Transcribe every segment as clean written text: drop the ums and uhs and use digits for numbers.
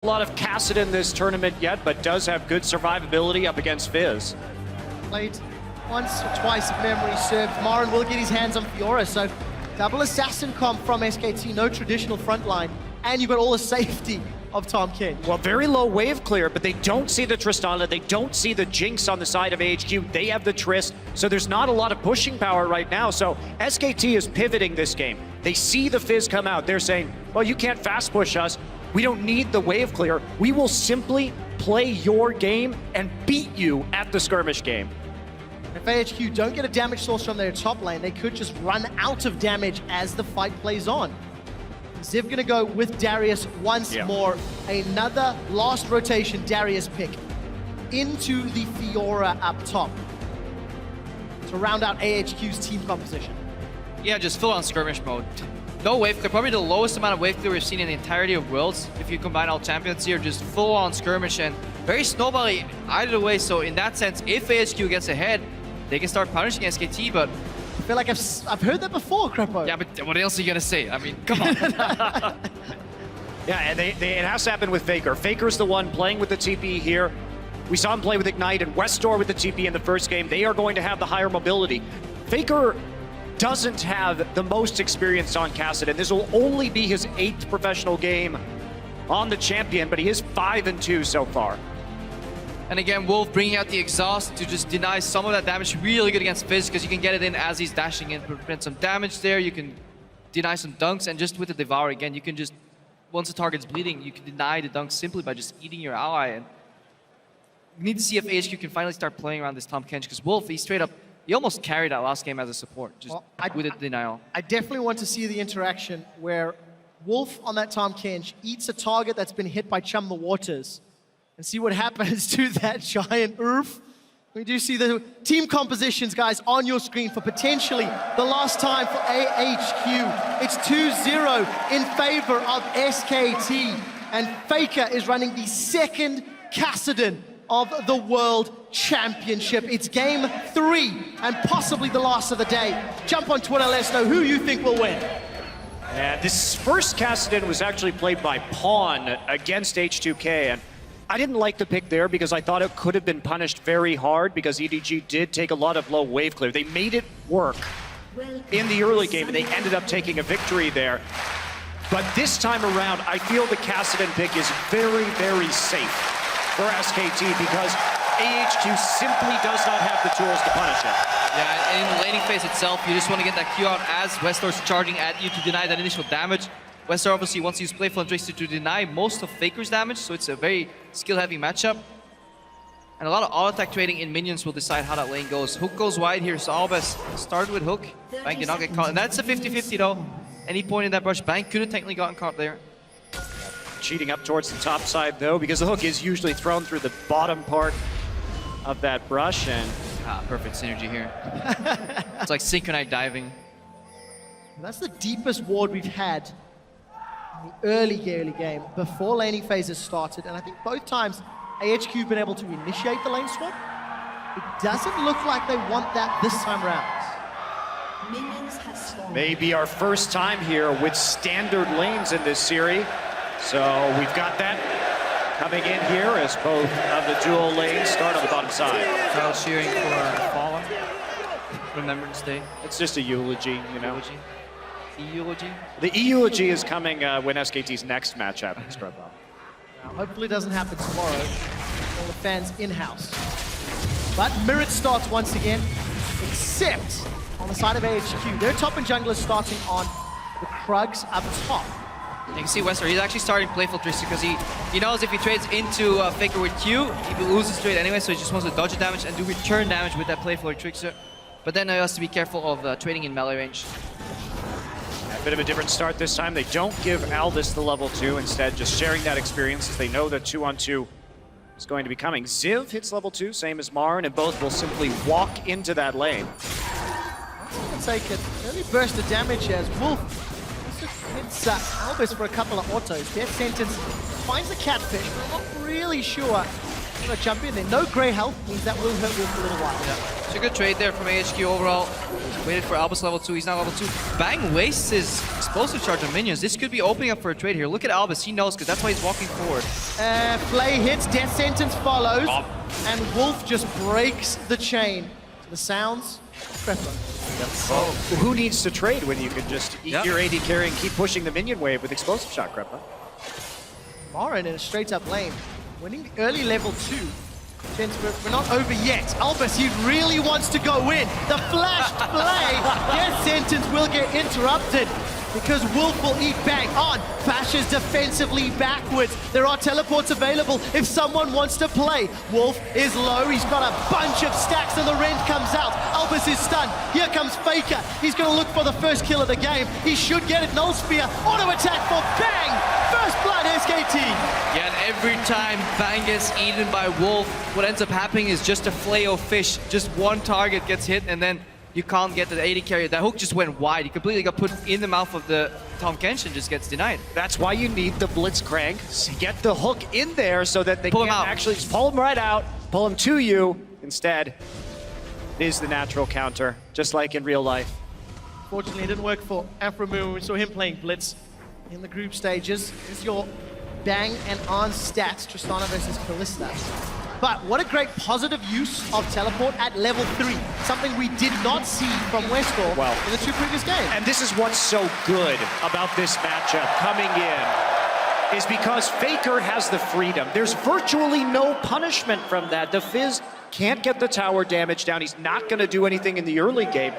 A lot of Cassid in this tournament yet, but does have good survivability up against Fizz. Played once or twice if memory served. Marin will get his hands on Fiora, so double assassin comp from SKT, no traditional frontline, and you've got all the safety of Tahm Kench. Well, very low wave clear, but they don't see the Tristana, they don't see the Jinx on the side of AHQ, they have the Trist, so there's not a lot of pushing power right now, so SKT is pivoting this game. They see the Fizz come out, they're saying, well, you can't fast push us, we don't need the wave clear, we will simply play your game and beat you at the skirmish game. If AHQ don't get a damage source from their top lane, they could just run out of damage as the fight plays on. Ziv gonna go with Darius once more. Another last rotation Darius pick into the Fiora up top to round out AHQ's team composition. Yeah, just full on skirmish mode. No wave clear, probably the lowest amount of wave clear we've seen in the entirety of Worlds. If you combine all champions here, just full on skirmish and very snowbally either way. So in that sense, if AHQ gets ahead, they can start punishing SKT, but I feel like I've heard that before, Crepo. yeah, but what else are you gonna say? I mean, come on. Yeah, and it has to happen with Faker. Faker's the one playing with the TP here. We saw him play with Ignite and Westor with the TP in the first game. They are going to have the higher mobility. Faker doesn't have the most experience on Cassid, and this will only be his 8th professional game on the champion, but he is 5-2 so far. And again, Wolf bringing out the exhaust to just deny some of that damage. Really good against Fizz because you can get it in as he's dashing in, prevent some damage there. You can deny some dunks, and just with the Devour again, you can just, once the target's bleeding, you can deny the dunks simply by just eating your ally. And we need to see if AHQ can finally start playing around this Tahm Kench, because Wolf, he straight up, he almost carried that last game as a support, just with the denial. I definitely want to see the interaction where Wolf on that Tahm Kench eats a target that's been hit by Chum the Waters and see what happens to that giant Urf. We do see the team compositions, guys, on your screen for potentially the last time for AHQ. It's 2-0 in favor of SKT, and Faker is running the second Kassadin of the World Championship. It's game 3 and possibly the last of the day. Jump on Twitter, let us know who you think will win. And this first Kassadin was actually played by Pawn against H2K, and I didn't like the pick there because I thought it could have been punished very hard because EDG did take a lot of low wave clear. They made it work in the early game and they ended up taking a victory there. But this time around, I feel the Kassadin pick is very, very safe for SKT because AHQ simply does not have the tools to punish it. Yeah, and in the laning phase itself, you just want to get that Q out as Westor's charging at you to deny that initial damage. Westor obviously wants to use Playful and Tracer to deny most of Faker's damage, so it's a very skill-heavy matchup. And a lot of auto-attack trading in minions will decide how that lane goes. Hook goes wide here, so Albus started with Hook. Bank did not get caught, and that's a 50-50 though. Any point in that brush, Bank could have technically gotten caught there. Cheating up towards the top side though, because the hook is usually thrown through the bottom part of that brush, and perfect synergy here. It's like synchronized diving. That's the deepest ward we've had in the early game before laning phases started, and I think both times AHQ been able to initiate the lane swap. It doesn't look like they want that this time around. Maybe our first time here with standard lanes in this series. So we've got that coming in here as both of the dual lanes start on the bottom side. Kyle cheering for Fallen. Remembrance Day. It's just a eulogy, you know. Eulogy. Eulogy. The eulogy is coming when SKT's next match happens, Trevor. Hopefully it doesn't happen tomorrow. All the fans in-house. But Mirrored starts once again, except on the side of AHQ. Their top and junglers starting on the Krugs up top. You can see Westor, he's actually starting Playful Trickster because he knows if he trades into Faker with Q, he loses trade anyway, so he just wants to dodge the damage and do return damage with that Playful Trickster. But then he has to be careful of trading in melee range. A bit of a different start this time. They don't give Aldous the level 2, instead just sharing that experience as they know that 2-on-2 is going to be coming. Ziv hits level 2, same as Marin, and both will simply walk into that lane. Let's take an early burst of damage as Wolf hits Albus for a couple of autos. Death Sentence finds the catfish, but I'm not really sure I'm gonna jump in there. No grey health means that will hurt Wolf for a little while. Yeah. It's a good trade there from AHQ overall. Waited for Albus level 2, he's now level 2. Bang wastes his explosive charge on minions. This could be opening up for a trade here. Look at Albus, he knows because that's why he's walking forward. Flay hits, Death Sentence follows, and Wolf just breaks the chain. To the sounds, Prepper. Well, who needs to trade when you can just eat your AD carry and keep pushing the minion wave with explosive shot, Crepa? Marin in a straight up lane, winning the early level 2. Gents, we're not over yet. Albus, he really wants to go in. The flashed play, Death Sentence will get interrupted because Wolf will eat bang on. Bashes defensively backwards. There are teleports available if someone wants to play. Wolf is low, he's got a bunch of stacks and the rend comes out. Albus is stunned. Here comes Faker. He's gonna look for the first kill of the game. He should get it. Null Spear, auto attack for bang! First blood SKT. Yeah, and every time Bang gets eaten by Wolf, what ends up happening is just a flay of fish. Just one target gets hit and then you can't get the AD carry. That hook just went wide. He completely got put in the mouth of the Tahm Kench and just gets denied. That's why you need the Blitzcrank. Get the hook in there so that they Pull him can't out. actually just pull him right out, pull him to you. Instead, it is the natural counter, just like in real life. Fortunately, it didn't work for Afromoon. We saw him playing Blitz in the group stages. Here's your Bang and on stats, Tristana versus Kalista. But what a great positive use of teleport at level 3. Something we did not see from Westor in the 2 previous games. And this is what's so good about this matchup coming in, is because Faker has the freedom. There's virtually no punishment from that. The Fizz can't get the tower damage down. He's not gonna do anything in the early game.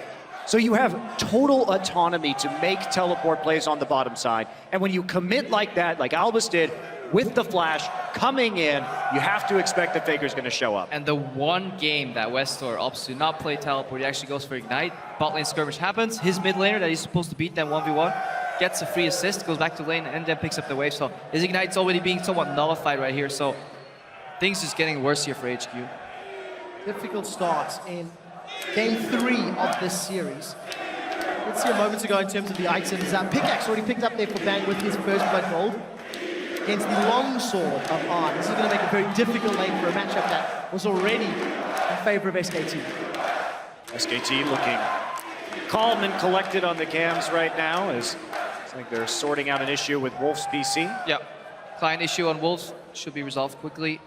So you have total autonomy to make teleport plays on the bottom side. And when you commit like that, like Albus did, with the flash coming in, you have to expect that Faker's gonna show up. And the one game that Westor opts to not play teleport, he actually goes for Ignite. Bot lane skirmish happens, his mid laner that he's supposed to beat them 1v1, gets a free assist, goes back to lane, and then picks up the wave. So his Ignite's already being somewhat nullified right here, so things just getting worse here for HQ. Difficult starts in game 3 of this series. Let's see a moment ago in terms of the items. Pickaxe already picked up there for Bang with his first blood gold against the longsword of Arn. This is going to make a very difficult lane for a matchup that was already in favor of SKT. SKT looking calm and collected on the cams right now, as I think they're sorting out an issue with Wolf's PC. Yep. Client issue on Wolves should be resolved quickly.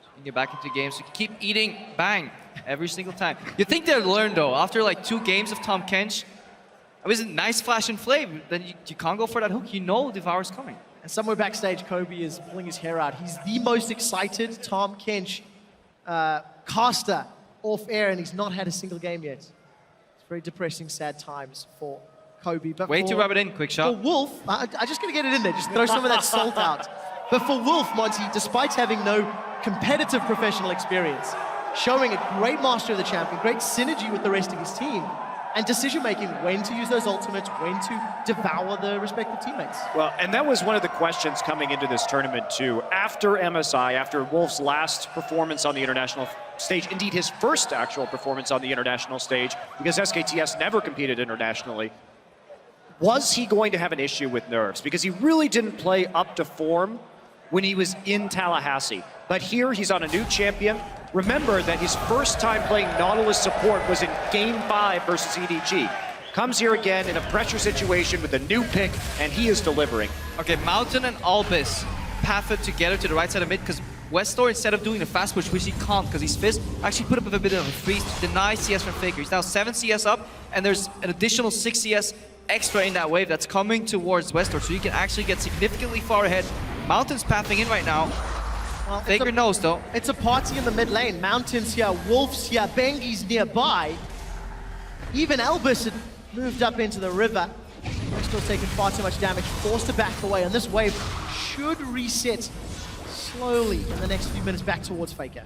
So you can get back into games. So you can keep eating Bang every single time. You think they'll learn though, after like 2 games of Tahm Kench, it was a nice flash and flame, then you can't go for that hook. You know Devour's coming. And somewhere backstage, Kobe is pulling his hair out. He's the most excited Tahm Kench caster off air, and he's not had a single game yet. It's very depressing, sad times for Kobe. But Way to rub it in, quick shot. For Wolf, I'm just going to get it in there, just throw some of that salt out. But for Wolf, Monty, despite having no competitive professional experience, showing a great master of the champion, great synergy with the rest of his team, and decision-making, when to use those ultimates, when to devour the respective teammates. Well, and that was one of the questions coming into this tournament too. After MSI, after Wolf's last performance on the international stage, indeed his first actual performance on the international stage, because SKTS never competed internationally, was he going to have an issue with nerves? Because he really didn't play up to form when he was in Tallahassee. But here he's on a new champion. Remember that his first time playing Nautilus support was in Game 5 versus EDG. Comes here again in a pressure situation with a new pick, and he is delivering. Okay, Mountain and Albus pathed together to the right side of mid, because Westor, instead of doing the fast push, which he can't because he's Fizz, actually put up a bit of a freeze to deny CS from Faker. He's now 7 CS up, and there's an additional 6 CS extra in that wave that's coming towards Westor, so you can actually get significantly far ahead. Mountain's pathing in right now. Well, Faker knows though. It's a party in the mid lane. Mountains here, Wolves here, Bengi's nearby. Even Albus had moved up into the river. They're still taking far too much damage, forced to back away, and this wave should reset slowly in the next few minutes back towards Faker.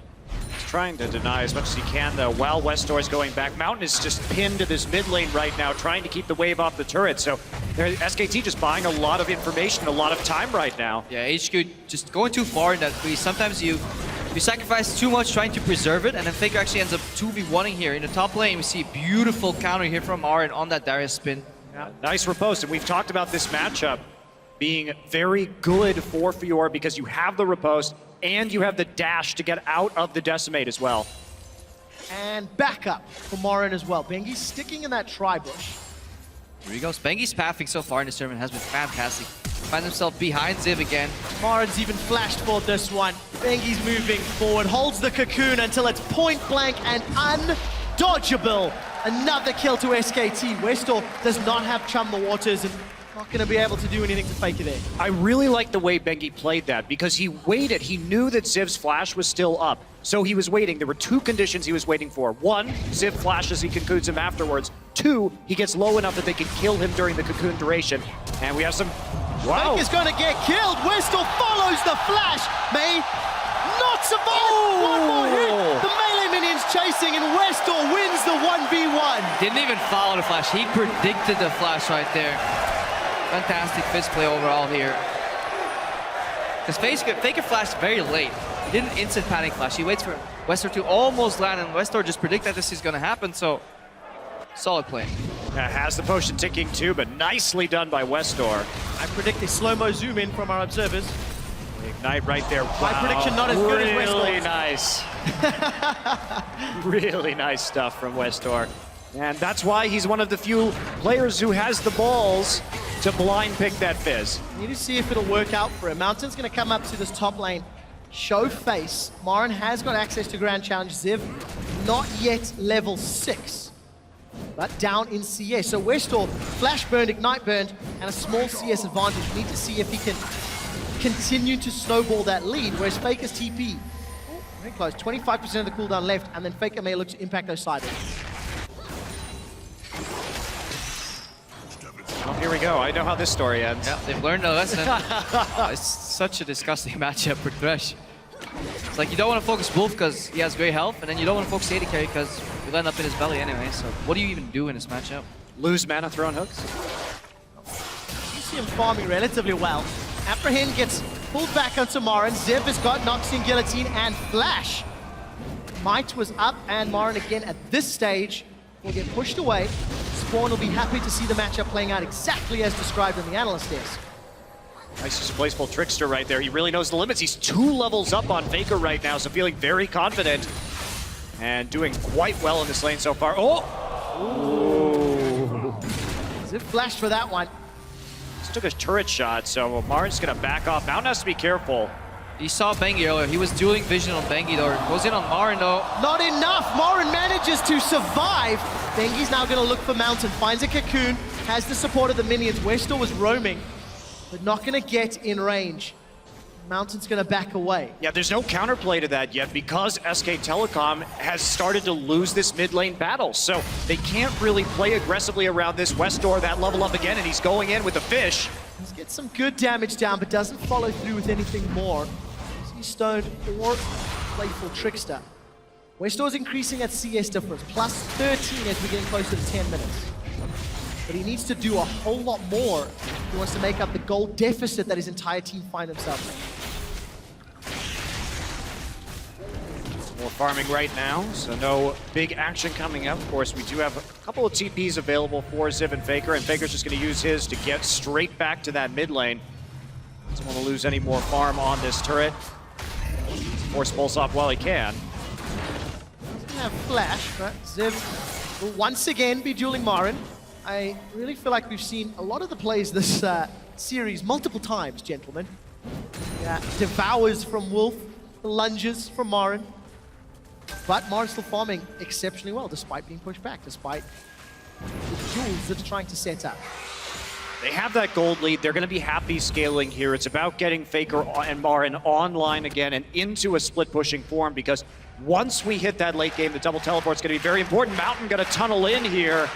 He's trying to deny as much as he can though, while Westor is going back. Mountain is just pinned to this mid lane right now, trying to keep the wave off the turret. So SKT just buying a lot of information, a lot of time right now. Yeah, HQ just going too far in that freeze. Sometimes you sacrifice too much trying to preserve it, and then Faker actually ends up 2v1ing here. In the top lane, we see a beautiful counter here from Arin on that Darius spin. Yeah, nice riposte, and we've talked about this matchup being very good for Fiora because you have the riposte and you have the dash to get out of the decimate as well. And backup for Morin as well. Bengi's sticking in that tri-bush. Here he goes. Bengi's pathing so far in this tournament has been fantastic. Finds himself behind Ziv again. Morin's even flashed for this one. Bengi's moving forward, holds the cocoon until it's point blank and undodgeable. Another kill to SKT. Westor does not have Chum the Waters and not going to be able to do anything to fake it there. I really like the way Bengi played that because he waited. He knew that Ziv's flash was still up. So he was waiting. There were two conditions he was waiting for. One, Ziv flashes, he cocoons him afterwards. Two, he gets low enough that they can kill him during the cocoon duration. And we have some... Wow. Fake is going to get killed. Westor follows the flash. May not survive. Oh. One more hit. The melee minions chasing and Westor wins the 1v1. Didn't even follow the flash. He predicted the flash right there. Fantastic Fizz play overall here. Because Faker flashed very late. He didn't instant panic flash. He waits for Westor to almost land, and Westor just predicted that this is going to happen, so solid play. Has the potion ticking too, but nicely done by Westor. I predict a slow-mo zoom in from our observers. Ignite right there. Wow. My prediction not as good as Westor. Really nice. Really nice stuff from Westor. And that's why he's one of the few players who has the balls to blind pick that Fizz. Need to see if it'll work out for him. Mountain's going to come up to this top lane, show face. Morin has got access to Grand Challenge. Ziv, not yet level 6, but down in CS. So Westor, flash burned, ignite burned, and a small CS advantage. We need to see if he can continue to snowball that lead, whereas Faker's TP, very close, 25% of the cooldown left, and then Faker may look to impact those side lanes. Well, here we go. I know how this story ends. Yeah, they've learned a lesson. It's such a disgusting matchup for Thresh. It's like you don't want to focus Wolf because he has great health, and then you don't want to focus AD carry because you'll end up in his belly anyway. So what do you even do in this matchup? Lose mana throwing hooks. You see him farming relatively well. Apprehend gets pulled back onto Morin. Ziv has got Noxian Guillotine and Flash. Might was up, and Morin again at this stage will get pushed away. Spawn will be happy to see the matchup playing out exactly as described in the analyst desk. Nice displaceful trickster right there. He really knows the limits. He's 2 levels up on Faker right now, so feeling very confident and doing quite well in this lane so far. Oh! Ooh. Ziv flashed for that one. Just took a turret shot, so Marin's gonna back off. Mountain has to be careful. You saw Bengi earlier. He was dueling vision on Bengi though. Goes in on Marin though. Not enough. Morin manages to survive. Bengi's now going to look for Mountain. Finds a cocoon. Has the support of the minions. Westor was roaming, but not going to get in range. Mountain's going to back away. Yeah, there's no counterplay to that yet because SK Telecom has started to lose this mid lane battle. So they can't really play aggressively around this Westor. That level up again, and he's going in with the fish. He's get some good damage down, but doesn't follow through with anything more. He's stoned or playful trickster. Westor's increasing at CS difference, plus 13 as we get close to the 10 minutes. But he needs to do a whole lot more if he wants to make up the goal deficit that his entire team find themselves in. More farming right now, so no big action coming up. Of course, we do have a couple of TPs available for Ziv and Faker's just going to use his to get straight back to that mid lane. Doesn't want to lose any more farm on this turret. Force pulse off while he can. Doesn't have flash, but Ziv will once again be dueling Morin. I really feel like we've seen a lot of the plays this series multiple times, gentlemen. Yeah, devours from Wolf, the lunges from Morin. But Morin's still farming exceptionally well, despite being pushed back, despite the duels that are trying to set up. They have that gold lead. They're going to be happy scaling here. It's about getting Faker and Morin online again and into a split pushing form because once we hit that late game, the double teleport's going to be very important. Mountain going to tunnel in here.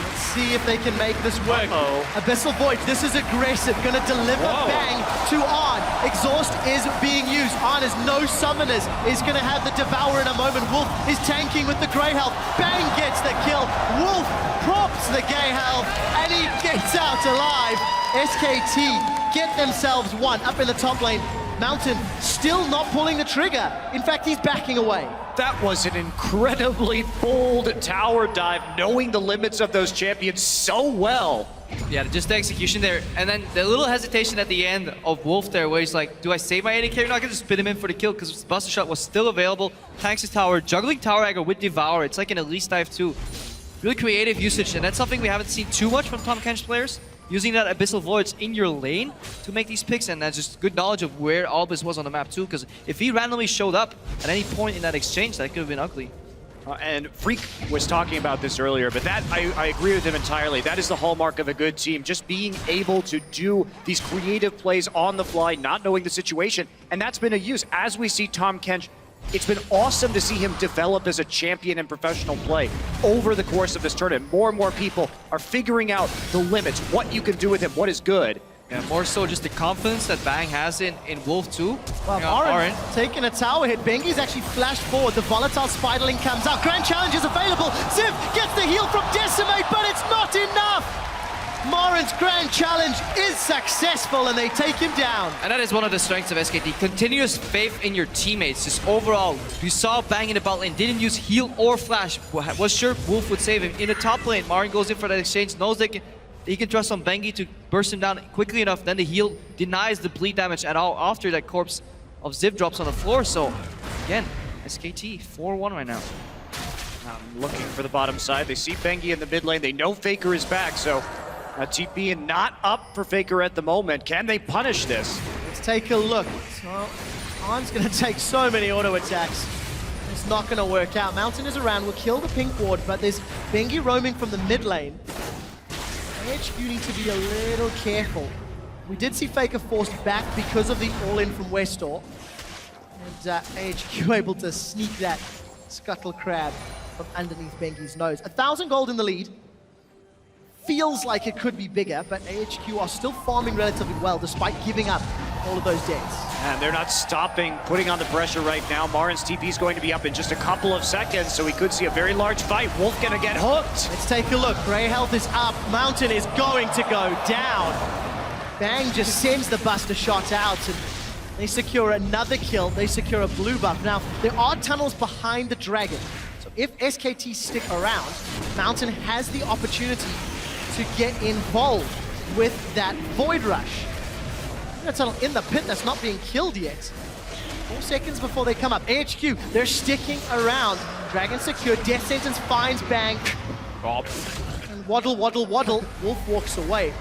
Let's see if they can make this work. Abyssal Void, this is aggressive. Going to deliver bang to On. Exhaust is being used. On is no summoners. Is going to have the Devour in a moment. Wolf is tanking with the Grey Health. Bang gets the kill. Wolf props the Gay Health and he gets out alive. SKT get themselves one up in the top lane. Mountain still not pulling the trigger. In fact, he's backing away. That was an incredibly bold tower dive, knowing the limits of those champions so well. Yeah, just the execution there. And then the little hesitation at the end of Wolf there where he's like, do I save my AD carry? I'm not going to spin him in for the kill because Buster Shot was still available. Tanks his tower, juggling tower aggro with Devour. It's like an Elise dive too. Really creative usage, and that's something we haven't seen too much from Tahm Kench players. Using that Abyssal Voids in your lane to make these picks, and that's just good knowledge of where Albus was on the map too, because if he randomly showed up at any point in that exchange, that could have been ugly. And Freak was talking about this earlier, but that I agree with him entirely. That is the hallmark of a good team, just being able to do these creative plays on the fly, not knowing the situation, and that's been a use. As we see Tahm Kench, it's been awesome to see him develop as a champion in professional play over the course of this tournament. More and more people are figuring out the limits, what you can do with him, what is good. Yeah, more so just the confidence that Bang has in Wolf too. Well, Aaron taking a tower hit. Bengi's actually flashed forward. The volatile Spiderling comes out. Grand Challenge is available. Ziv gets the heal from Decimate, but it's not enough. Marin's Grand Challenge is successful, and they take him down. And that is one of the strengths of SKT. Continuous faith in your teammates. Just overall, you saw Bang in the bot lane, didn't use heal or flash. Was sure Wolf would save him. In the top lane, Marin goes in for that exchange, knows he can trust on Bengi to burst him down quickly enough. Then the heal denies the bleed damage at all after that corpse of Ziv drops on the floor. So, again, SKT 4-1 right now. I'm looking for the bottom side. They see Bengi in the mid lane. They know Faker is back, so TP and not up for Faker at the moment. Can they punish this? Let's take a look. So, Arn's going to take so many auto attacks. It's not going to work out. Mountain is around, will kill the pink ward, but there's Bengi roaming from the mid lane. AHQ need to be a little careful. We did see Faker forced back because of the all-in from Westor. And AHQ able to sneak that Scuttle Crab from underneath Bengi's nose. 1,000 gold in the lead. Feels like it could be bigger, but AHQ are still farming relatively well despite giving up all of those days. And they're not stopping, putting on the pressure right now. Marin's TP is going to be up in just a couple of seconds, so we could see a very large fight. Wolf gonna get hooked. Let's take a look. Grey health is up. Mountain is going to go down. Bang just sends the Buster Shot out, and they secure another kill. They secure a blue buff. Now, there are tunnels behind the Dragon, so if SKT stick around, Mountain has the opportunity to get involved with that Void Rush. A tunnel in the pit that's not being killed yet. 4 seconds before they come up. AHQ, they're sticking around. Dragon secure. Death Sentence finds Bang. And waddle, waddle, waddle. Wolf walks away.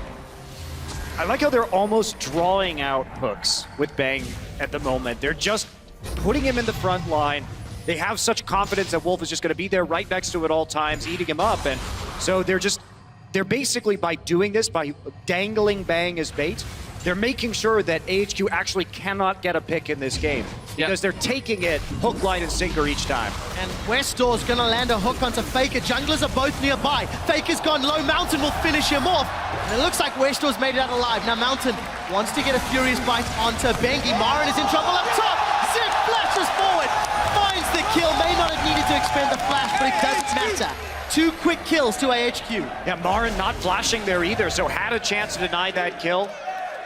I like how they're almost drawing out hooks with Bang at the moment. They're just putting him in the front line. They have such confidence that Wolf is just going to be there right next to it at all times, eating him up. And so they're basically, by doing this, by dangling Bang as bait, they're making sure that AHQ actually cannot get a pick in this game. Because they're taking it hook, line, and sinker each time. And Westor's gonna land a hook onto Faker. Junglers are both nearby. Faker's gone low. Mountain will finish him off. And it looks like Westor's made it out alive. Now Mountain wants to get a furious bite onto Bengi. Marin is in trouble up top. Ziv flashes forward. Finds the kill. May not have needed to expend the flash, but it doesn't matter. 2 quick kills to AHQ. Yeah, Marin not flashing there either, so had a chance to deny that kill.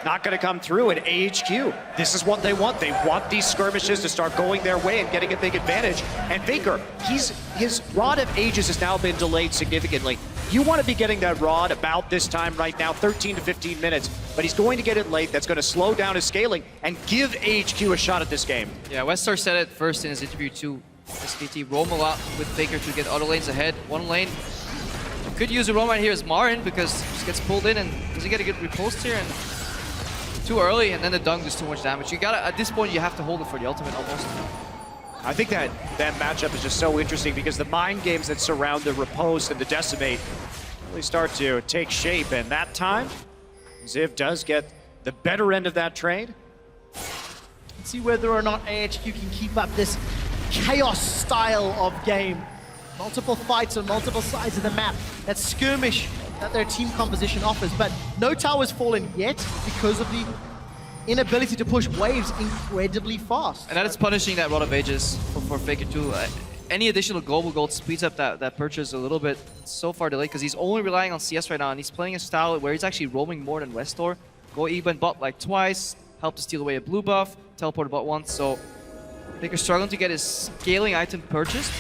Not going to come through at AHQ. This is what they want. They want these skirmishes to start going their way and getting a big advantage. And Faker, his Rod of Ages has now been delayed significantly. You want to be getting that Rod about this time right now, 13 to 15 minutes, but he's going to get it late. That's going to slow down his scaling and give AHQ a shot at this game. Yeah, Westar said it first in his interview too. SKT roam a lot with Faker to get other lanes ahead. One lane could use a roam right here as Marin because he just gets pulled in and does he get a good riposte here? And too early, and then the dunk does too much damage. You gotta, at this point, you have to hold it for the ultimate almost. I think that matchup is just so interesting because the mind games that surround the riposte and the decimate really start to take shape, and that time, Ziv does get the better end of that trade. Let's see whether or not AHQ can keep up this chaos style of game. Multiple fights on multiple sides of the map. That skirmish that their team composition offers, but no towers fallen yet because of the inability to push waves incredibly fast. And that is punishing that Rod of Ages for Faker too. Any additional global gold speeds up that purchase a little bit. It's so far delayed because he's only relying on CS right now, and he's playing a style where he's actually roaming more than Westor. Go even bot like twice, help to steal away a blue buff, teleport bot once, so Faker's struggling to get his scaling item purchased.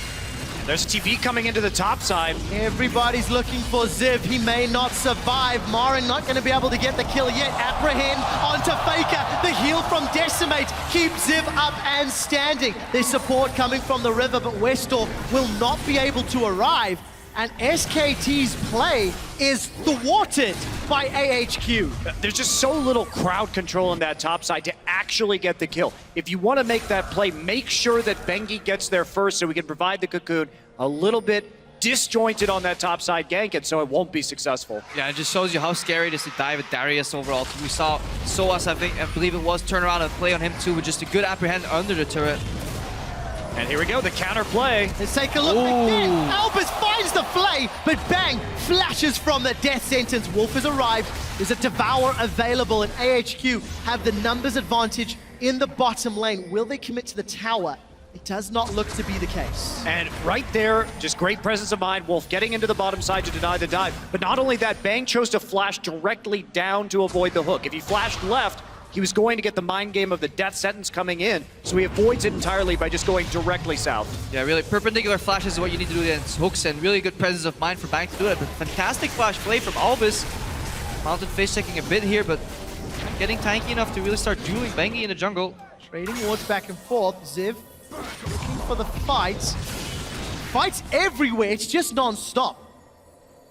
There's a TP coming into the top side. Everybody's looking for Ziv. He may not survive. Marin not going to be able to get the kill yet. Apprehend onto Faker. The heal from Decimate keeps Ziv up and standing. There's support coming from the river, but Westor will not be able to arrive. And SKT's play is thwarted by AHQ. There's just so little crowd control in that top side to actually get the kill. If you want to make that play, make sure that Bengi gets there first so we can provide the Cocoon a little bit disjointed on that top side gank, and so it won't be successful. Yeah, it just shows you how scary it is to dive at Darius overall. We saw Soas, I believe it was, turn around and play on him too with just a good apprehend under the turret. And here we go, the counter play. Let's take a look again. Albus finds the flay, but bang, flashes from the death sentence. Wolf has arrived. There's a Devour available, and AHQ have the numbers advantage in the bottom lane. Will they commit to the tower? It does not look to be the case. And right there, just great presence of mind. Wolf getting into the bottom side to deny the dive. But not only that, Bang chose to flash directly down to avoid the hook. If he flashed left, he was going to get the mind game of the death sentence coming in, so he avoids it entirely by just going directly south. Yeah, really, perpendicular flashes is what you need to do against hooks, and really good presence of mind for Bang to do it. But fantastic flash play from Albus. Mountain Fish taking a bit here, but getting tanky enough to really start dueling Bengi in the jungle. Trading wards back and forth. Ziv looking for the fights. Fights everywhere, it's just non-stop.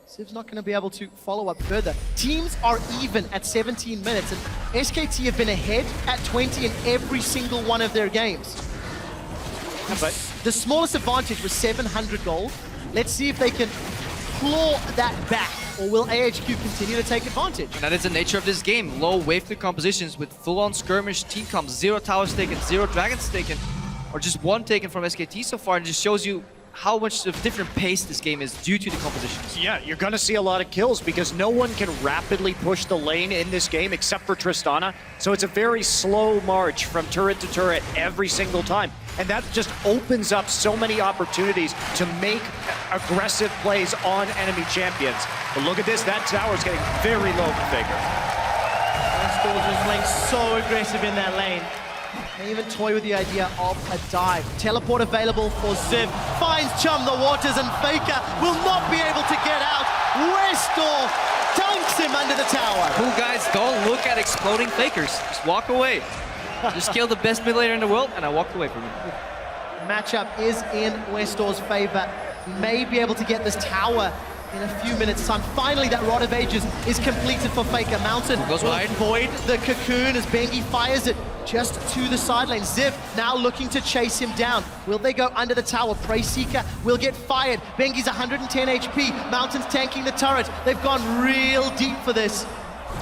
Ziv's not going to be able to follow up further. Teams are even at 17 minutes, and SKT have been ahead at 20 in every single one of their games. But the smallest advantage was 700 gold. Let's see if they can claw that back, or will AHQ continue to take advantage? And that is the nature of this game. Low wave clear compositions with full-on skirmish team comps, 0 towers taken, 0 dragons taken, or just 1 taken from SKT so far, and it just shows you how much of different pace this game is due to the compositions. yeah, you're going to see a lot of kills because no one can rapidly push the lane in this game except for Tristana. So it's a very slow march from turret to turret every single time. And that just opens up so many opportunities to make aggressive plays on enemy champions. But look at this, that tower's getting very low for Faker. Westor just playing so aggressive in that lane. They even toy with the idea of a dive. Teleport available for Ziv. Finds Chum the Waters, and Faker will not be able to get out. Westor dunks him under the tower. Cool guys, don't look at exploding Fakers. Just walk away. Just kill the best mid laner in the world, and I walked away from him. Matchup is in Westor's favor. He may be able to get this tower in a few minutes' time. Finally, that Rod of Ages is completed for Faker. Mountain Goes will wide. avoid the cocoon as Bengi fires it just to the sideline. Ziv now looking to chase him down. Will they go under the tower? Prey Seeker will get fired. Bengi's 110 HP. Mountain's tanking the turret. They've gone real deep for this.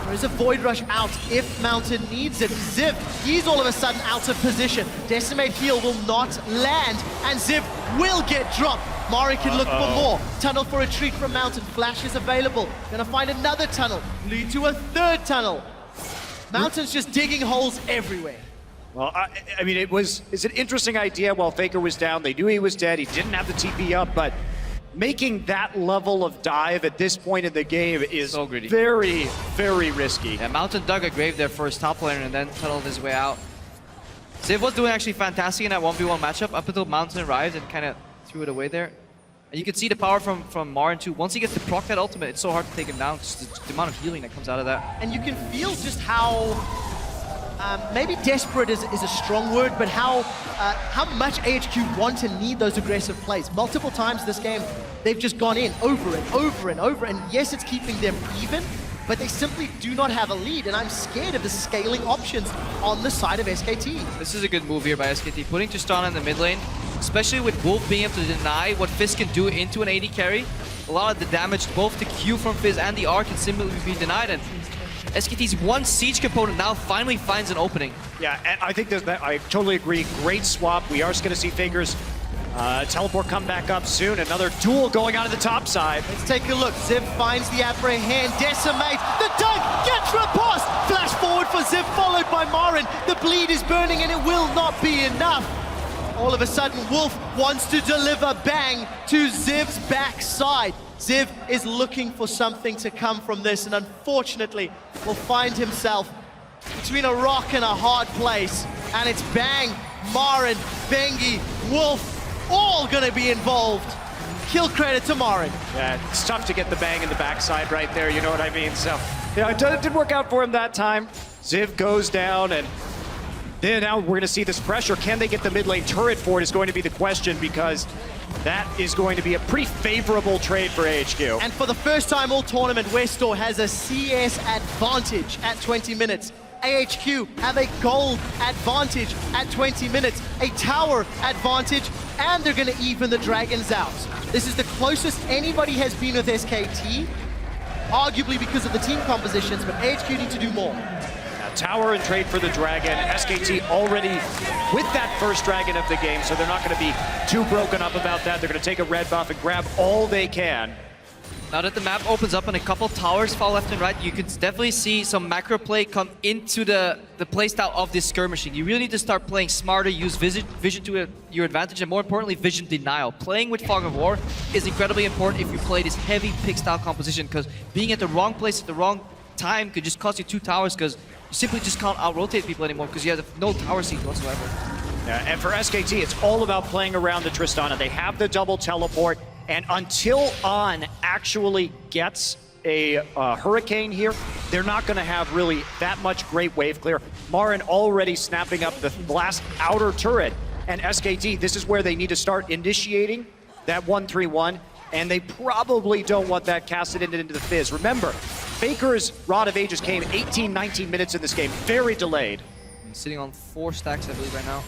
There is a Void Rush out if Mountain needs it. Ziv, he's all of a sudden out of position. Decimate heal will not land, and Ziv will get dropped. Mari can look for more. Tunnel for retreat from Mountain. Flash is available. Gonna find another tunnel. Lead to a third tunnel. Mountain's just digging holes everywhere. Well, I mean, it's an interesting idea while Faker was down. They knew he was dead. He didn't have the TP up, but making that level of dive at this point in the game is So greedy. very, very risky. Yeah, Mountain dug a grave there for his top laner and then tunneled his way out. Ziv was doing actually fantastic in that 1v1 matchup up until Mountain arrived and kind of threw it away there. And you can see the power from Marin too. Once he gets to proc that ultimate, it's so hard to take him down. Just the amount of healing that comes out of that. And you can feel just how, maybe desperate is a strong word, but how much AHQ want and need those aggressive plays. Multiple times this game, they've just gone in over and over and over. And yes, it's keeping them even, but they simply do not have a lead. And I'm scared of the scaling options on the side of SKT. This is a good move here by SKT, putting Tristana in the mid lane, especially with Wolf being able to deny what Fizz can do into an AD carry. A lot of the damage, both the Q from Fizz and the R, can simply be denied. And SKT's one siege component now finally finds an opening. Yeah, and I think that I totally agree. Great swap. We are going to see Faker's teleport come back up soon. Another duel going on to the top side. Let's take a look. Ziv finds the apprehend. Decimate. The dunk gets repulsed. Flash forward for Ziv, followed by Marin. The bleed is burning, and it will not be enough. All of a sudden, Wolf wants to deliver bang to Ziv's backside. Ziv is looking for something to come from this, and unfortunately will find himself between a rock and a hard place. And it's bang, Marin, Bengi, Wolf all gonna be involved. Kill credit to Marin. Yeah, it's tough to get the bang in the backside right there, you know what I mean? So, yeah, it didn't work out for him that time. Ziv goes down, and then now we're gonna see this pressure. Can they get the mid lane turret for it is going to be the question, because that is going to be a pretty favorable trade for AHQ. And for the first time all tournament, Westor has a CS advantage at 20 minutes. AHQ have a gold advantage at 20 minutes, a tower advantage, and they're gonna even the Dragons out. This is the closest anybody has been with SKT, arguably because of the team compositions, but AHQ need to do more. Now, tower and trade for the Dragon. SKT already with that first Dragon of the game, so they're not gonna be too broken up about that. They're gonna take a red buff and grab all they can. Now that the map opens up and a couple towers fall left and right, you can definitely see some macro play come into the playstyle of this skirmishing. You really need to start playing smarter, use vision to your advantage, and more importantly, vision denial. Playing with Fog of War is incredibly important if you play this heavy pick style composition, because being at the wrong place at the wrong time could just cost you 2 towers, because you simply just can't out-rotate people anymore, because you have no tower seat whatsoever. Yeah, and for SKT, it's all about playing around the Tristana. They have the double teleport, and until On actually gets a Hurricane here, they're not going to have really that much great wave clear. Marin already snapping up the last outer turret, and SKT, this is where they need to start initiating that 1-3-1, and they probably don't want that casted into the Fizz. Remember, Faker's Rod of Ages came 18, 19 minutes in this game, very delayed. He's sitting on 4 stacks, I believe, right now.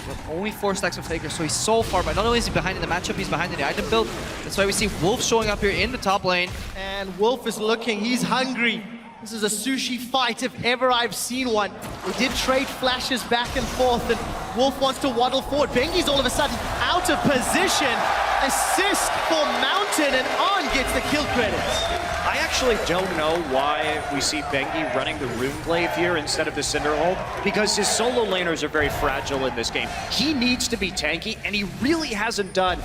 But only 4 stacks of Faker, so he's so far behind. Not only is he behind in the matchup, he's behind in the item build. That's why we see Wolf showing up here in the top lane. And Wolf is looking, he's hungry. This is a sushi fight if ever I've seen one. They did trade flashes back and forth, and Wolf wants to waddle forward. Bengi's all of a sudden out of position. Assist for Mountain, and On gets the kill credits. I actually don't know why we see Bengi running the Runeglaive here instead of the Cinderhold, because his solo laners are very fragile in this game. He needs to be tanky, and he really hasn't done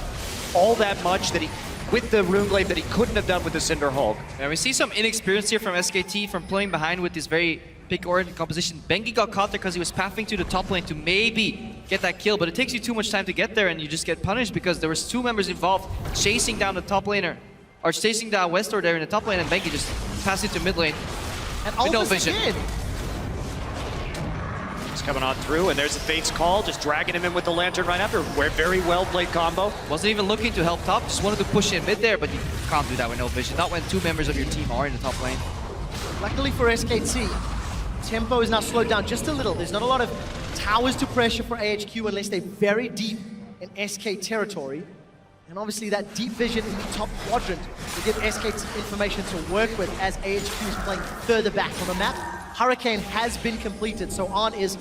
all that much that he with the Runeglaive that he couldn't have done with the Cinderhulk. And we see some inexperience here from SKT from playing behind with this very pick-oriented composition. Bengi got caught there because he was pathing to the top lane to maybe get that kill, but it takes you too much time to get there, and you just get punished because there was 2 members involved chasing down the top laner, or chasing down Westor there in the top lane, and Bengi just passed it to mid lane And with no vision. Again. He's coming on through, and there's the Fate's Call, just dragging him in with the Lantern right after. Very well played combo. Wasn't even looking to help top, just wanted to push in mid there, but you can't do that with no vision. Not when 2 members of your team are in the top lane. Luckily for SKT, tempo is now slowed down just a little. There's not a lot of towers to pressure for AHQ unless they're very deep in SK territory. And obviously that deep vision in the top quadrant will give SKT information to work with as AHQ is playing further back on the map. Hurricane has been completed, so On is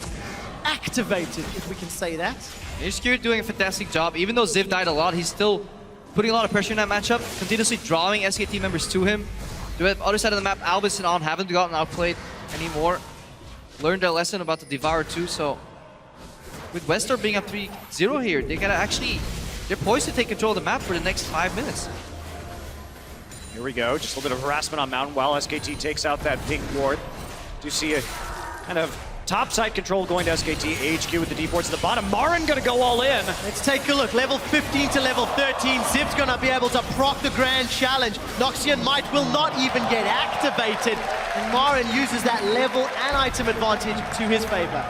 activated, if we can say that. AHQ doing a fantastic job. Even though Ziv died a lot, he's still putting a lot of pressure in that matchup, continuously drawing SKT members to him. The other side of the map, Albus and On haven't gotten outplayed anymore. Learned their lesson about the Devour too, so with Westor being up 3-0 here, they gotta actually, they're poised to take control of the map for the next 5 minutes. Here we go, just a little bit of harassment on Mountain while SKT takes out that pink ward. Do see a kind of topside control going to SKT, AHQ with the deep wards at the bottom. Marin gonna go all in. Let's take a look. Level 15 to level 13. Ziv's gonna be able to proc the Grand Challenge. Noxian Might will not even get activated. And Marin uses that level and item advantage to his favor.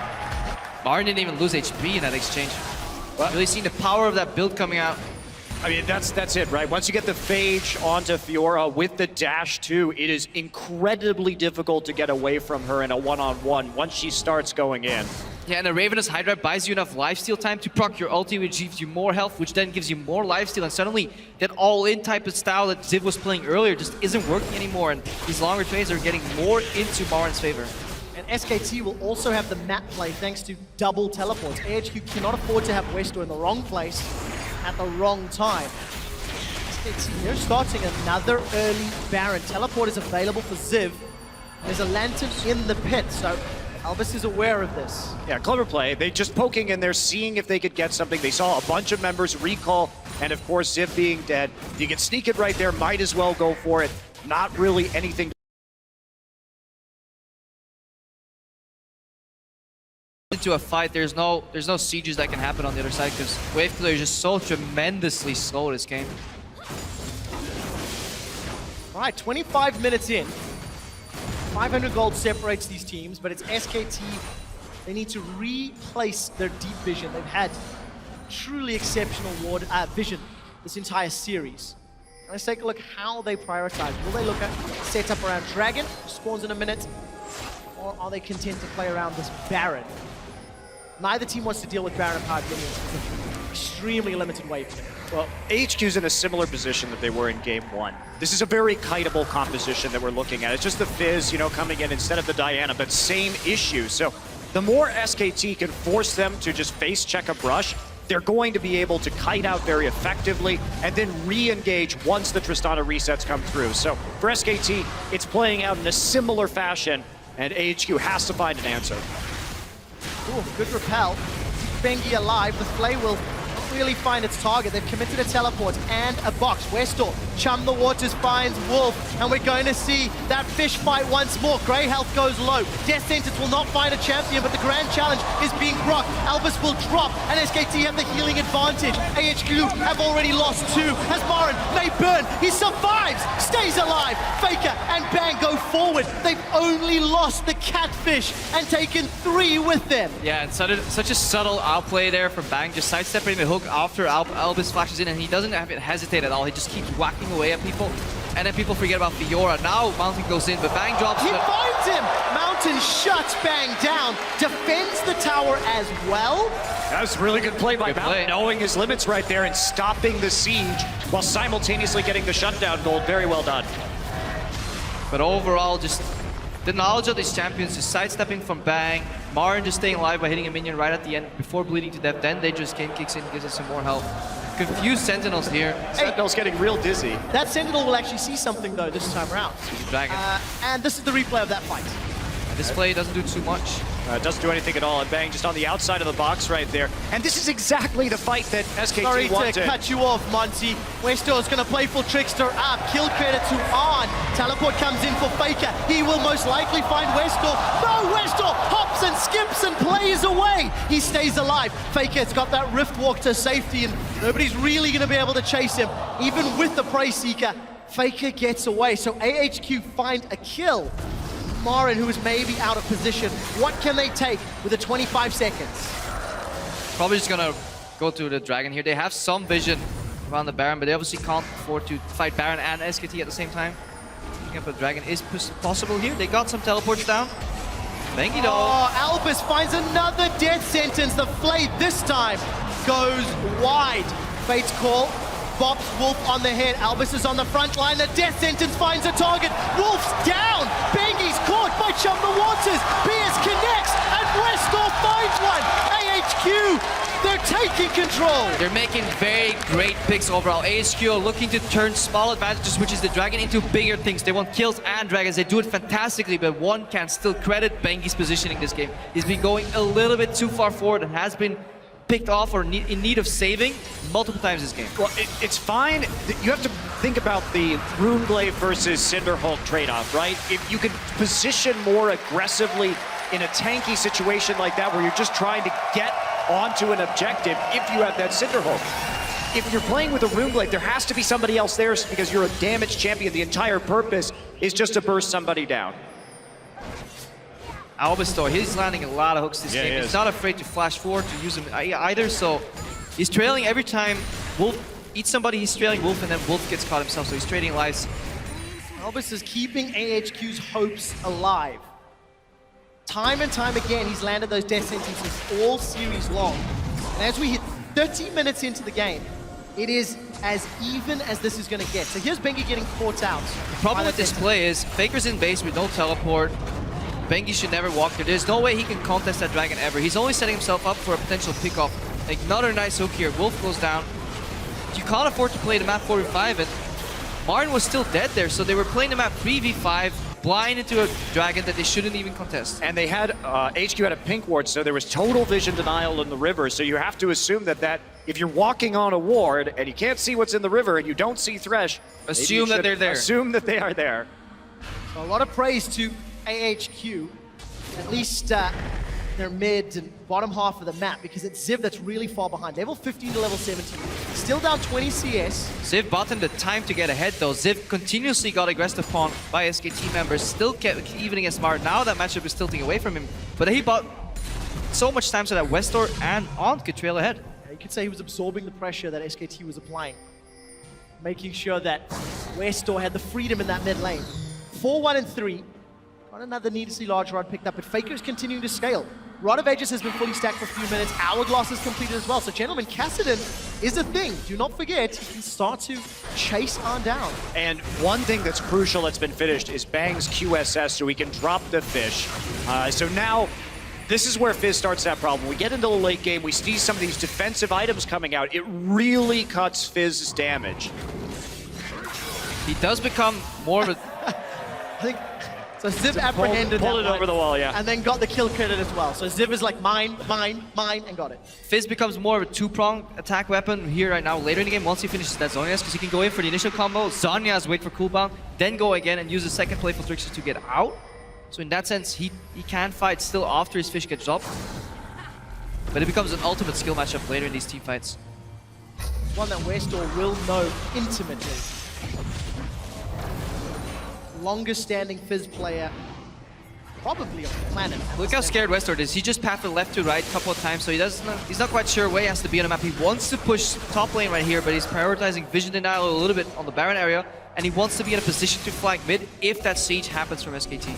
Marin didn't even lose HP in that exchange. What? Really seeing the power of that build coming out. I mean, that's it, right? Once you get the Phage onto Fiora with the dash too, it is incredibly difficult to get away from her in a one-on-one once she starts going in. Yeah, and the Ravenous Hydra buys you enough lifesteal time to proc your ulti, which gives you more health, which then gives you more lifesteal, and suddenly that all-in type of style that Ziv was playing earlier just isn't working anymore, and these longer trades are getting more into Marin's favor. And SKT will also have the map play thanks to double teleports. AHQ cannot afford to have Westor in the wrong place at the wrong time. SKT, they're starting another early Baron. Teleport is available for Ziv. There's a Lantern in the pit, so Albus is aware of this. Yeah, clever play. They just poking in there, seeing if they could get something. They saw a bunch of members recall, and of course Ziv being dead. You can sneak it right there, might as well go for it. Not really anything into a fight, there's no sieges that can happen on the other side because Wave Killer is just so tremendously slow this game. All right, 25 minutes in. 500 gold separates these teams, but it's SKT. They need to replace their deep vision. They've had truly exceptional vision this entire series. Let's take a look how they prioritize. Will they look at setup around Dragon, who spawns in a minute, or are they content to play around this Baron? Neither team wants to deal with Baron-powered minions because of extremely limited wave clear. Well, AHQ's in a similar position that they were in game one. This is a very kiteable composition that we're looking at. It's just the Fizz, you know, coming in instead of the Diana, but same issue. So the more SKT can force them to just face check a brush, they're going to be able to kite out very effectively and then re-engage once the Tristana resets come through. So for SKT, it's playing out in a similar fashion, and AHQ has to find an answer. Ooh, good repel. Bengi alive. The Flay will not really find its target. They've committed a teleport and a box. Westor, Chum the Waters finds Wolf, and we're going to see that fish fight once more. Grey health goes low. Death Sentence will not find a champion, but the grand challenge is being rocked. Albus will drop, and SKT have the healing advantage. AHQ have already lost 2. As Marin may burn, he survives, stays alive. Faker and Bang go forward. They've only lost the Catfish and taken 3 with them. Yeah, and such a subtle outplay there from Bang, just sidestepping the hook after Albus flashes in, and he doesn't have it hesitate at all. He just keeps whacking away at people, and then people forget about Fiora. Now Mountain goes in, but Bang drops. He finds him! Mountain shuts Bang down, defends the tower as well. That was a really good play by Good Mountain, play. knowing his limits right there and stopping the siege while simultaneously getting the shutdown gold. Very well done. But overall, just the knowledge of these champions, just sidestepping from Bang, Marin just staying alive by hitting a minion right at the end before bleeding to death, then they just game kicks in, gives us some more health. Confused Sentinels here. Sentinel's getting real dizzy. That Sentinel will actually see something though this time around. Dragon. And this is the replay of that fight. This play doesn't do too much. Doesn't do anything at all, and Bang just on the outside of the box right there. And this is exactly the fight that SKT Sorry wanted. to cut you off, Monty. Westor is going to play for Trickster up. Kill credit to On. Teleport comes in for Faker. He will most likely find Westor. No, Westor hops and skips and plays away. He stays alive. Faker's got that Rift Walk to safety, and nobody's really going to be able to chase him. Even with the Prey Seeker, Faker gets away. So AHQ find a kill. Marin, who is maybe out of position. What can they take with the 25 seconds? Probably just gonna go to the Dragon here. They have some vision around the Baron, but they obviously can't afford to fight Baron and SKT at the same time. Picking up a Dragon is possible here. They got some teleports down. Bengi though. Oh, Albus finds another death sentence. The Flay this time goes wide. Fate's call. Bops Wolf on the head. Albus is on the front line. The death sentence finds a target. Wolf's down. Bengi's caught by Chum the Waters. Pierce connects, and Westor finds one. AHQ, they're taking control. They're making very great picks overall. AHQ are looking to turn small advantages, which is the Dragon, into bigger things. They want kills and Dragons. They do it fantastically, but one can still credit Bengi's positioning this game. He's been going a little bit too far forward and has been picked off or in need of saving multiple times this game. Well, it's fine. You have to think about the Runeglaive versus Cinderhulk trade-off, right? If you can position more aggressively in a tanky situation like that where you're just trying to get onto an objective if you have that Cinderhulk. If you're playing with a Runeglaive, there has to be somebody else there because you're a damaged champion. The entire purpose is just to burst somebody down. Albus though, he's landing a lot of hooks this game. He He's not afraid to flash forward to use him either, so he's trailing every time Wolf eats somebody, he's trailing Wolf, and then Wolf gets caught himself, so he's trading lives. Albus is keeping AHQ's hopes alive. Time and time again, he's landed those death sentences all series long. And as we hit 30 minutes into the game, it is as even as this is going to get. So here's Bengi getting caught out. The problem with this play is Faker's in base with no teleport. Bengi should never walk there. There's no way he can contest that Dragon ever. He's only setting himself up for a potential pickoff. Like, another nice hook here. Wolf goes down. You can't afford to play the map 4v5, and Marin was still dead there, so they were playing the map 3v5, blind into a Dragon that they shouldn't even contest. And they had, HQ had a pink ward, so there was total vision denial in the river, so you have to assume that if you're walking on a ward and you can't see what's in the river and you don't see Thresh, Assume that they're there. Assume that they are there. So a lot of praise to AHQ. At least their mid and bottom half of the map because it's Ziv that's really far behind. Level 15 to level 17. Still down 20 CS. Ziv bought him the time to get ahead though. Ziv continuously got aggressive upon by SKT members, still kept evening as smart. Now that matchup is tilting away from him, but he bought so much time so that Westor and Aunt could trail ahead. Yeah, you could say he was absorbing the pressure that SKT was applying, making sure that Westor had the freedom in that mid lane. 4-1 and 3. Got another needlessly large rod picked up, but Faker is continuing to scale. Rod of Aegis has been fully stacked for a few minutes. Hourglass is completed as well. So, gentlemen, Kassadin is a thing. Do not forget, he can start to chase on down. And one thing that's crucial that's been finished is Bang's QSS, so we can drop the fish. So now, this is where Fizz starts that problem. We get into the late game, we see some of these defensive items coming out. It really cuts Fizz's damage. He does become more of a... I think... So Ziv apprehended pull it one, over the wall, yeah. and then got the kill credit as well. So Ziv is like mine, and got it. Fizz becomes more of a two-pronged attack weapon here right now later in the game once he finishes that Zhonya's, because he can go in for the initial combo, Zhonya's wait for cooldown, then go again and use the second playful Trickster to get out. So in that sense, he can fight still after his fish gets dropped. But it becomes an ultimate skill matchup later in these team fights. One that Westor will know intimately. Longest standing Fizz player probably on the planet. Look how scared Westor is. He just pathed left to right a couple of times, so he's not quite sure where he has to be on the map. He wants to push top lane right here, but he's prioritizing vision denial a little bit on the Baron area, and he wants to be in a position to flank mid if that siege happens from SKT.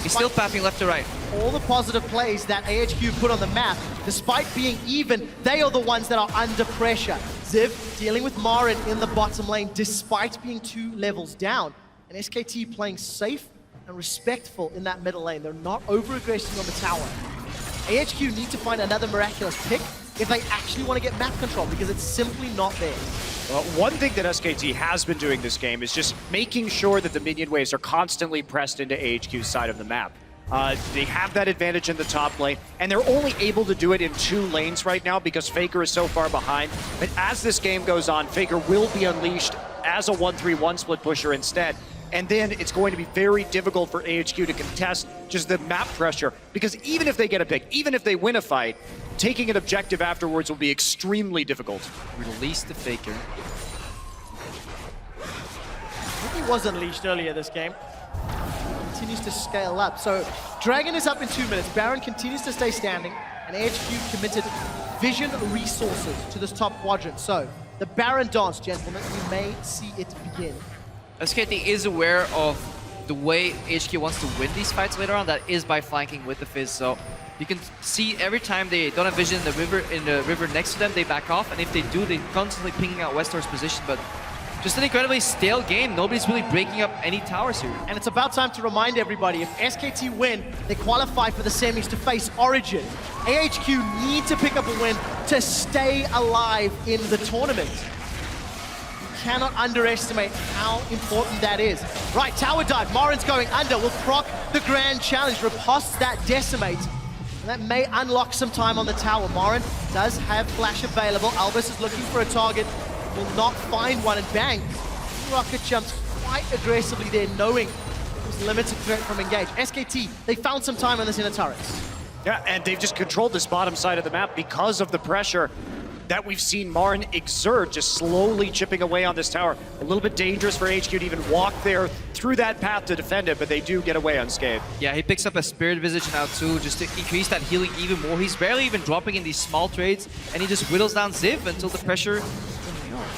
He's still pathing left to right. All the positive plays that AHQ put on the map, despite being even, they are the ones that are under pressure. Ziv dealing with Marin in the bottom lane despite being 2 levels down. And SKT playing safe and respectful in that middle lane. They're not over-aggressing on the tower. AHQ need to find another miraculous pick if they actually want to get map control, because it's simply not there. Well, one thing that SKT has been doing this game is just making sure that the minion waves are constantly pressed into AHQ's side of the map. They have that advantage in the top lane, and they're only able to do it in 2 lanes right now because Faker is so far behind. But as this game goes on, Faker will be unleashed as a 1-3-1 split pusher instead. And then it's going to be very difficult for AHQ to contest just the map pressure, because even if they get a pick, even if they win a fight, taking an objective afterwards will be extremely difficult. Release the Faker. He was unleashed earlier this game. Continues to scale up. So Dragon is up in 2 minutes. Baron continues to stay standing, and AHQ committed vision resources to this top quadrant. So the Baron dance, gentlemen, we may see it begin. SKT is aware of the way HQ wants to win these fights later on. That is by flanking with the Fizz. So you can see every time they don't have vision in the river next to them, they back off, and if they do, they're constantly pinging out Westor's position. But just an incredibly stale game. Nobody's really breaking up any towers here. And it's about time to remind everybody, if SKT win, they qualify for the semis to face Origin. AHQ need to pick up a win to stay alive in the tournament. You cannot underestimate how important that is. Right, tower dive. Marin's going under. Will proc the grand challenge. Riposte that decimate. And that may unlock some time on the tower. Marin does have flash available. Albus is looking for a target. Will not find one, and bang. Rocket jumps quite aggressively there, knowing it was limited threat from engage. SKT, they found some time on this inner turrets. Yeah, and they've just controlled this bottom side of the map because of the pressure that we've seen Marin exert, just slowly chipping away on this tower. A little bit dangerous for HQ to even walk there through that path to defend it, but they do get away unscathed. Yeah, he picks up a Spirit Visage now too, just to increase that healing even more. He's barely even dropping in these small trades, and he just whittles down Ziv until the pressure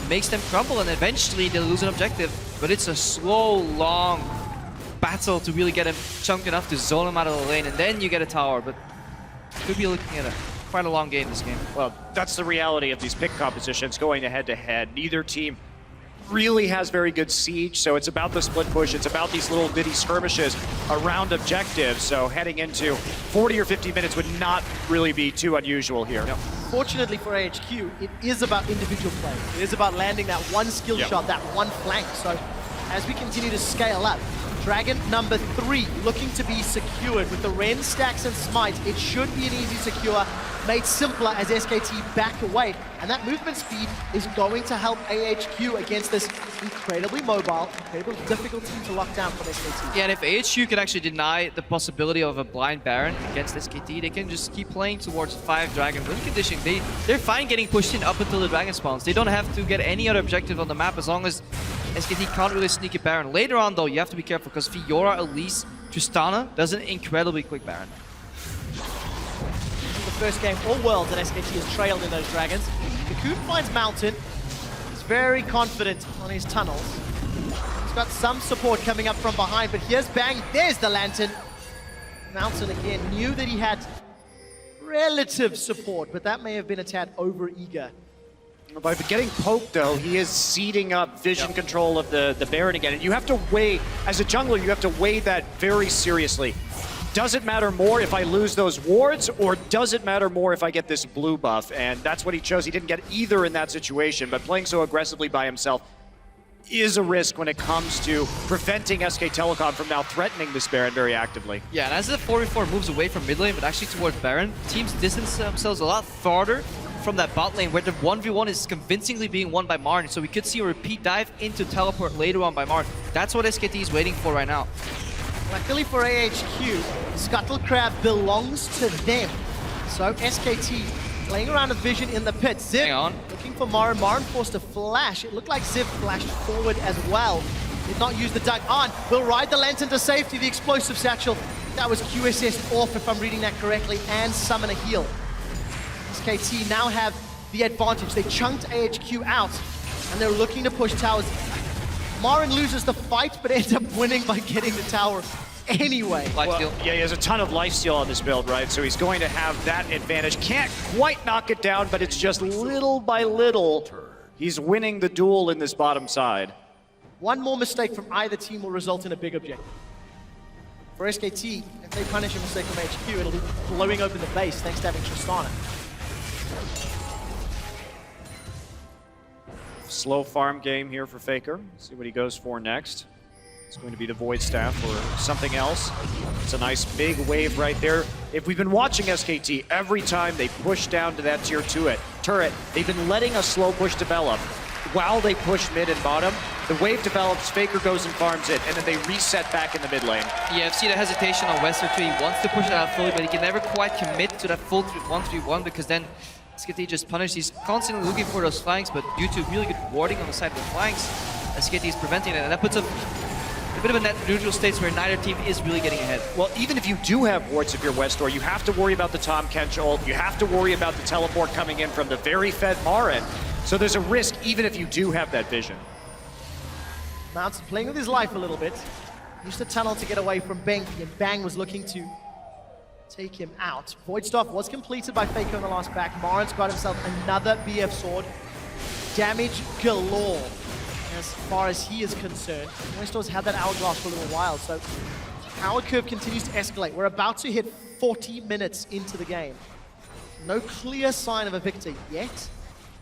makes them crumble, and eventually they lose an objective. But it's a slow, long battle to really get him chunked enough to zone him out of the lane, and then you get a tower. But could be looking at quite a long game this game. Well, that's the reality of these pick compositions going head-to-head. Neither team really has very good siege, so it's about the split push. It's about these little bitty skirmishes around objectives. So heading into 40 or 50 minutes would not really be too unusual here. Yep. Fortunately for AHQ, it is about individual play. It is about landing that one skill shot, that one flank. So as we continue to scale up, Dragon number 3 looking to be secured with the Ren, Stacks, and Smite. It should be an easy secure. made simpler as SKT back away. And that movement speed is going to help AHQ against this incredibly mobile, incredibly difficult team to lock down from SKT. Yeah, and if AHQ can actually deny the possibility of a blind Baron against SKT, they can just keep playing towards 5 Dragon win conditioning. They're fine getting pushed in up until the Dragon spawns. They don't have to get any other objective on the map as long as SKT can't really sneak a Baron. Later on, though, you have to be careful because Fiora, Elise, Tristana does an incredibly quick Baron. The first game all worlds that SKT has trailed in those Dragons. Cocoon finds Mountain. He's very confident on his tunnels. He's got some support coming up from behind, but here's Bang. There's the Lantern. Mountain again knew that he had relative support, but that may have been a tad over-eager. By getting poked, though, he is seeding up vision control of the Baron again. And you have to weigh, as a jungler, you have to weigh that very seriously. Does it matter more if I lose those wards, or does it matter more if I get this blue buff? And that's what he chose. He didn't get either in that situation, but playing so aggressively by himself is a risk when it comes to preventing SK Telecom from now threatening this Baron very actively. Yeah, and as the 4v4 moves away from mid lane, but actually towards Baron, teams distance themselves a lot farther from that bot lane where the 1v1 is convincingly being won by Marn. So we could see a repeat dive into teleport later on by Marn. That's what SKT is waiting for right now. Luckily for AHQ, Scuttle Crab belongs to them. So SKT playing around with vision in the pit. Ziv looking for Marin. Marin forced a flash. It looked like Ziv flashed forward as well. Did not use the duck on. Will ride the Lantern to safety. The explosive satchel. That was QSS off if I'm reading that correctly. And summon a heal. SKT now have the advantage. They chunked AHQ out. And they're looking to push towers. Marin loses the fight, but ends up winning by getting the tower anyway. Lifesteal. Yeah, he has a ton of lifesteal on this build, right? So he's going to have that advantage. Can't quite knock it down, but it's just little by little. He's winning the duel in this bottom side. One more mistake from either team will result in a big objective. For SKT, if they punish a mistake from HQ, it'll be blowing open the base thanks to having Tristana. Slow farm game here for Faker. See what he goes for next. It's going to be the Void Staff or something else. It's a nice big wave right there. If we've been watching SKT, every time they push down to that tier 2 turret, they've been letting a slow push develop. While they push mid and bottom, the wave develops, Faker goes and farms it, and then they reset back in the mid lane. Yeah, I've seen the hesitation on Wester too. He wants to push it out fully, but he can never quite commit to that full 1-3-1 because then SKT just punished. He's constantly looking for those flanks, but due to really good warding on the side of the flanks, SKT is preventing it, and that puts a bit of a net neutral state where neither team is really getting ahead. Well, even if you do have wards if you're Westor, you have to worry about the Tom Kench ult, you have to worry about the teleport coming in from the very fed Marin. So there's a risk even if you do have that vision. Mountain playing with his life a little bit. Used the tunnel to get away from Benki, and Bang was looking to take him out. Void Staff was completed by Faker in the last back. Marin's got himself another BF sword. Damage galore as far as he is concerned. Westor's had that hourglass for a little while, so power curve continues to escalate. We're about to hit 40 minutes into the game. No clear sign of a victor yet,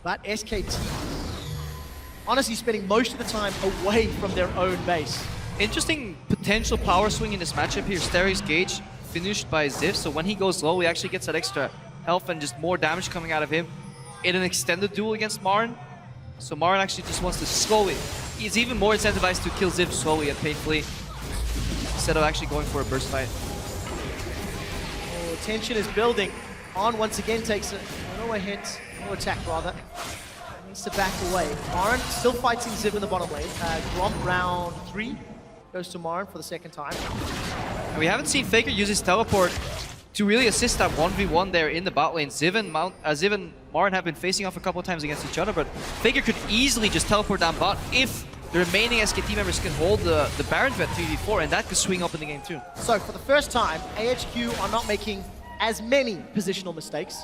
but SKT honestly spending most of the time away from their own base. Interesting potential power swing in this matchup here. Stery's Gauge finished by Ziv, so when he goes low, he actually gets that extra health and just more damage coming out of him in an extended duel against Marin. So Marin actually just wants to slowly. He's even more incentivized to kill Ziv slowly and painfully instead of actually going for a burst fight. Oh, tension is building. On once again takes a no hit, no attack rather. Needs to back away. Marin still fighting Ziv in the bottom lane. Gromp round 3 goes to Marin for the second time. And we haven't seen Faker use his teleport to really assist that 1v1 there in the bot lane. Ziv and Marin have been facing off a couple of times against each other, but Faker could easily just teleport down bot if the remaining SKT members can hold the Baron at 3v4, and that could swing up in the game too. So for the first time, AHQ are not making as many positional mistakes.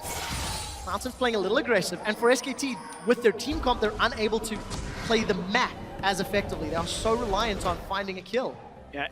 Mountain's playing a little aggressive, and for SKT, with their team comp, they're unable to play the map as effectively. They are so reliant on finding a kill. Yeah,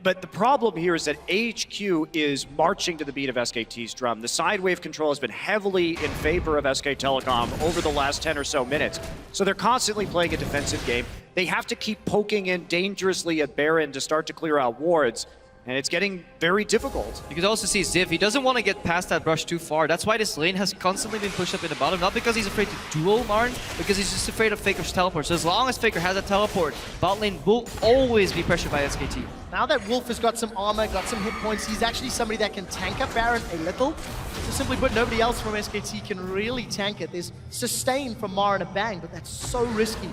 but the problem here is that AHQ is marching to the beat of SKT's drum. The side wave control has been heavily in favor of SK Telecom over the last 10 or so minutes. So they're constantly playing a defensive game. They have to keep poking in dangerously at Baron to start to clear out wards. And it's getting very difficult. You could also see Ziv, he doesn't want to get past that brush too far. That's why this lane has constantly been pushed up in the bottom. Not because he's afraid to duel Marin, because he's just afraid of Faker's teleport. So as long as Faker has a teleport, bot lane will always be pressured by SKT. Now that Wolf has got some armor, got some hit points, he's actually somebody that can tank up Baron a little. So simply put, nobody else from SKT can really tank it. There's sustain from Marin and Bang, but that's so risky.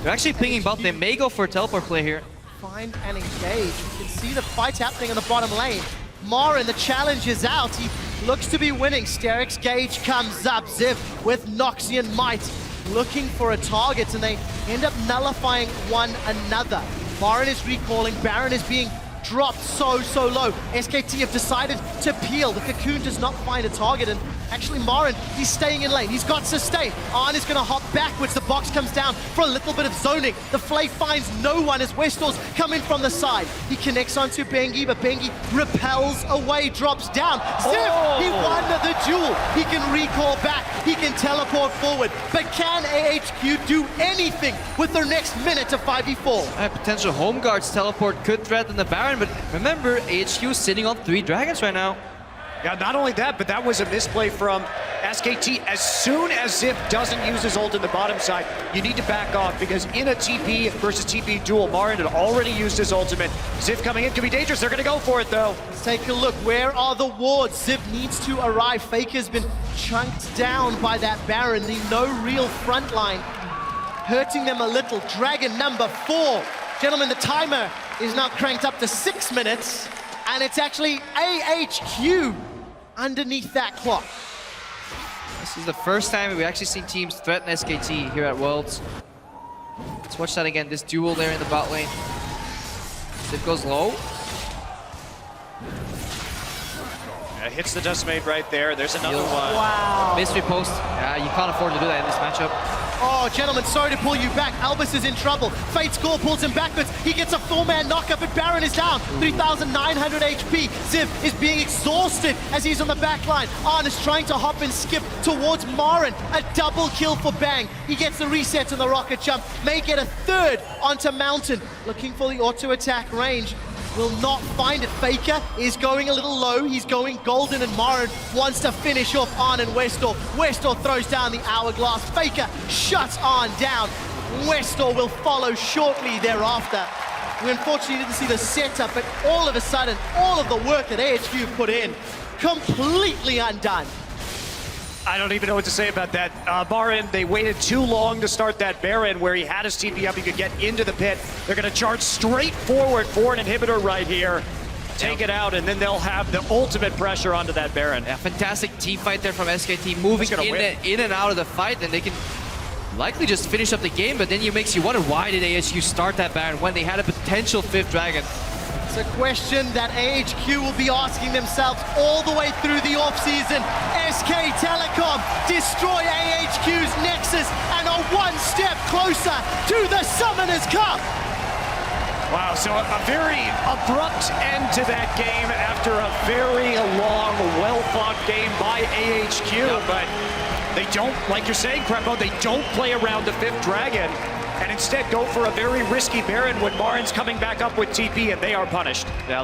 They're actually pinging bot. They may go for a teleport play here. Find and engage. You can see the fight happening in the bottom lane. Marin, the challenge is out. He looks to be winning. Steric's gauge comes up. Ziv with Noxian Might looking for a target, and they end up nullifying one another. Marin is recalling. Baron is being dropped so low. SKT have decided to peel. The Cocoon does not find a target, and actually Marin, he's staying in lane. He's got sustain. Arn is going to hop backwards. The box comes down for a little bit of zoning. The Flay finds no one as Westor's coming from the side. He connects onto Bengi, but Bengi repels away, drops down. Ziv, he won the duel. He can recall back. He can teleport forward. But can AHQ do anything with their next minute of 5v4? A potential home guards teleport could threaten the Baron, but remember, AHQ is sitting on 3 dragons right now. Yeah, not only that, but that was a misplay from SKT. As soon as Ziv doesn't use his ult in the bottom side, you need to back off, because in a TP versus TP duel, Marin had already used his ultimate. Ziv coming in could be dangerous. They're going to go for it, though. Let's take a look. Where are the wards? Ziv needs to arrive. Faker's been chunked down by that Baron. The no real front line hurting them a little. Dragon number 4. Gentlemen, the timer is now cranked up to 6 minutes, and it's actually AHQ underneath that clock. This is the first time we actually seen teams threaten SKT here at Worlds. Let's watch that again, this duel there in the bot lane. Ziv goes low. Hits the Decimate right there. There's another one. Wow. Mystery post. Yeah, you can't afford to do that in this matchup. Oh, gentlemen, sorry to pull you back. Albus is in trouble. Fate's Call pulls him backwards. He gets a 4-man knockup, but Baron is down. 3,900 HP. Ziv is being exhausted as he's on the back line. Arn is trying to hop and skip towards Marin. A double kill for Bang. He gets the reset on the rocket jump. May get a 3rd onto Mountain. Looking for the auto attack range. Will not find it. Faker is going a little low. He's going golden, and Marin wants to finish off Arn and Westor. Westor throws down the hourglass. Faker shuts Arn down. Westor will follow shortly thereafter. We unfortunately didn't see the setup, but all of a sudden, all of the work that AHQ put in, completely undone. I don't even know what to say about that. Marin, they waited too long to start that Baron where he had his TP up. He could get into the pit. They're going to charge straight forward for an inhibitor right here. Take it out, and then they'll have the ultimate pressure onto that Baron. Yeah, fantastic team fight there from SKT, moving in and out of the fight, and they can likely just finish up the game, but then it makes you wonder, why did AHQ start that Baron when they had a potential 5th dragon? It's a question that AHQ will be asking themselves all the way through the offseason. SK Telecom destroy AHQ's Nexus and are one step closer to the Summoners Cup. Wow, so a very abrupt end to that game after a very long, well-fought game by AHQ, but they don't, like you're saying, Prepo, they don't play around the 5th dragon, and instead go for a very risky Baron when Marin's coming back up with TP, and they are punished. Yeah.